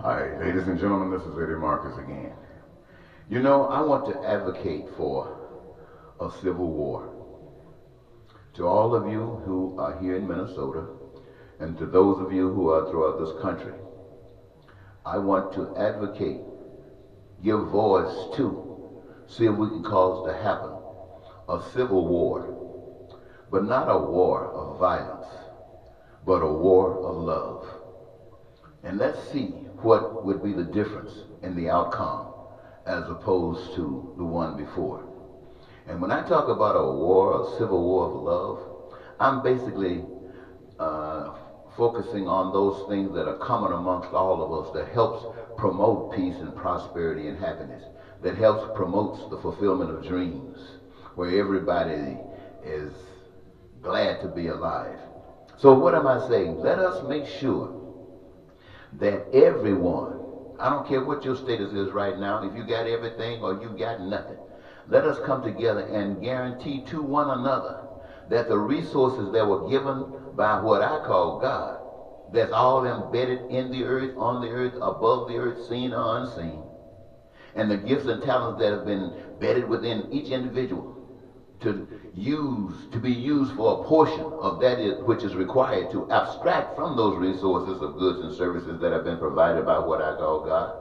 Hi, ladies and gentlemen, this is Eddie Marcus again. You know, I want to advocate for a civil war. To all of you who are here in Minnesota, and to those of you who are throughout this country, I want to advocate, give voice to, see if we can cause to happen a civil war, but not a war of violence, but a war of love. And let's see what would be the difference in the outcome as opposed to the one before. And when I talk about a war, a civil war of love, I'm basically focusing on those things that are common amongst all of us that helps promote peace and prosperity and happiness, that helps promotes the fulfillment of dreams, where everybody is glad to be alive. So what am I saying? Let us make sure that everyone, I don't care what your status is right now, if you got everything or you got nothing, let us come together and guarantee to one another that the resources that were given by what I call God, that's all embedded in the earth, on the earth, above the earth, seen or unseen, and the gifts and talents that have been embedded within each individual to be used for a portion of which is required to abstract from those resources of goods and services that have been provided by what I call God,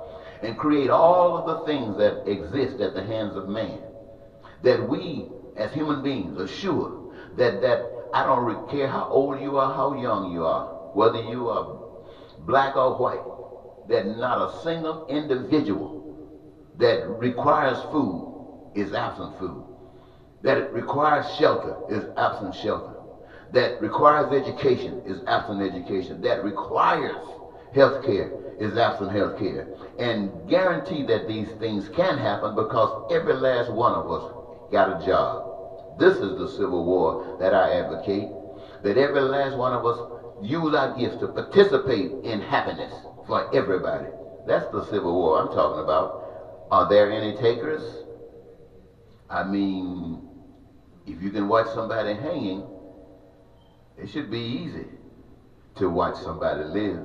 and create all of the things that exist at the hands of man, that we as human beings are sure that I don't care how old you are, how young you are, whether you are black or white, that not a single individual that requires food is absent food, that it requires shelter is absent shelter, that requires education is absent education, that requires health care is absent health care, and guarantee that these things can happen because every last one of us got a job. This is the civil war that I advocate, that every last one of us use our gifts to participate in happiness for everybody. That's the civil war I'm talking about. Are there any takers? I mean, if you can watch somebody hanging, it should be easy to watch somebody live.